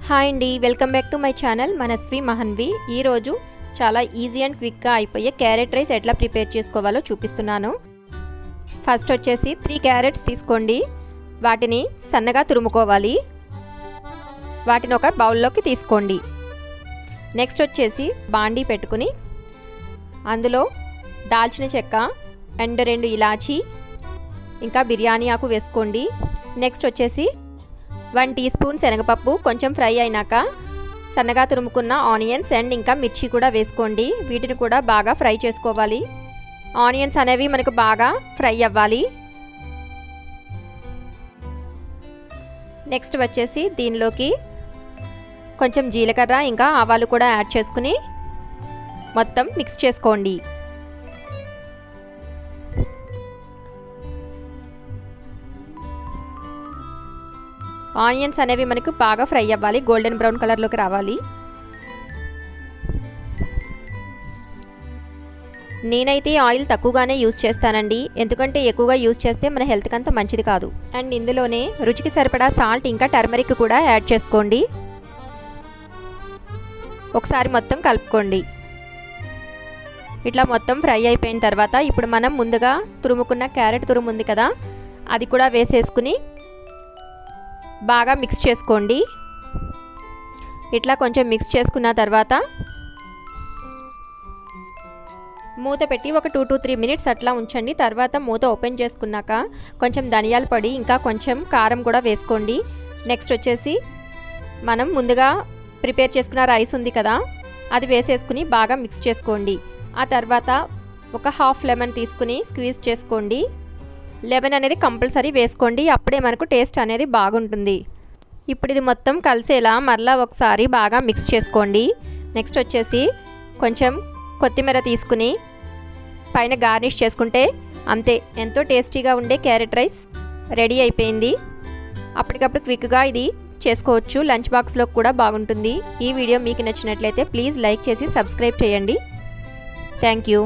Hi అండి, welcome back to my channel Manasvi Mahanvi. ఈరోజు చాలా ఈజీ అండ్ క్విక్గా అయిపోయే క్యారెట్ రైస్ ఎట్లా ప్రిపేర్ చేసుకోవాలో చూపిస్తున్నాను. ఫస్ట్ వచ్చేసి 3 క్యారెట్స్ తీసుకోండి. వాటిని సన్నగా తురుముకోవాలి. వాటిని ఒక బౌల్లోకి తీసుకోండి. నెక్స్ట్ వచ్చేసి బాండీ పెట్టుకుని అందులో దాల్చిన చెక్క అండ్ 2 ఇలాచీ ఇంకా బిర్యానీ ఆకు వేసుకోండి. నెక్స్ట్ వచ్చేసి 1 టీ స్పూన్ శనగపప్పు కొంచెం ఫ్రై అయినాక సన్నగా తురుముకున్న ఆనియన్స్ అండ్ ఇంకా మిర్చి కూడా వేసుకోండి. వీటిని కూడా బాగా ఫ్రై చేసుకోవాలి. ఆనియన్స్ అనేవి మనకు బాగా ఫ్రై అవ్వాలి. నెక్స్ట్ వచ్చేసి దీనిలోకి కొంచెం జీలకర్ర ఇంకా ఆవాలు కూడా యాడ్ చేసుకుని మొత్తం మిక్స్ చేసుకోండి. ఆనియన్స్ అనేవి మనకు బాగా ఫ్రై అవ్వాలి, గోల్డెన్ బ్రౌన్ కలర్లోకి రావాలి. నేనైతే ఆయిల్ తక్కువగానే యూజ్ చేస్తానండి, ఎందుకంటే ఎక్కువగా యూజ్ చేస్తే మన హెల్త్కి అంత మంచిది కాదు. అండ్ ఇందులోనే రుచికి సరిపడా సాల్ట్ ఇంకా టర్మరిక్ కూడా యాడ్ చేసుకోండి. ఒకసారి మొత్తం కలుపుకోండి. ఇట్లా మొత్తం ఫ్రై అయిపోయిన తర్వాత ఇప్పుడు మనం ముందుగా తురుముకున్న క్యారెట్ తురుము ఉంది కదా, అది కూడా వేసేసుకుని బాగా మిక్స్ చేసుకోండి. ఇట్లా కొంచెం మిక్స్ చేసుకున్న తర్వాత మూత పెట్టి ఒక 2 to 3 మినిట్స్ అట్లా ఉంచండి. తర్వాత మూత ఓపెన్ చేసుకున్నాక కొంచెం ధనియాల పొడి ఇంకా కొంచెం కారం కూడా వేసుకోండి. నెక్స్ట్ వచ్చేసి మనం ముందుగా ప్రిపేర్ చేసుకున్న రైస్ ఉంది కదా, అది వేసేసుకుని బాగా మిక్స్ చేసుకోండి. ఆ తర్వాత ఒక హాఫ్ లెమన్ తీసుకుని స్క్వీజ్ చేసుకోండి. లెమన్ అనేది కంపల్సరీ వేసుకోండి, అప్పుడే మనకు టేస్ట్ అనేది బాగుంటుంది. ఇప్పుడు ఇది మొత్తం కలిసేలా మరలా ఒకసారి బాగా మిక్స్ చేసుకోండి. నెక్స్ట్ వచ్చేసి కొంచెం కొత్తిమీర తీసుకుని పైన గార్నిష్ చేసుకుంటే అంతే, ఎంతో టేస్టీగా ఉండే క్యారెట్ రైస్ రెడీ అయిపోయింది. అప్పటికప్పుడు క్విక్గా ఇది చేసుకోవచ్చు, లంచ్ బాక్స్లో కూడా బాగుంటుంది. ఈ వీడియో మీకు నచ్చినట్లయితే ప్లీజ్ లైక్ చేసి సబ్స్క్రైబ్ చేయండి. Thank you.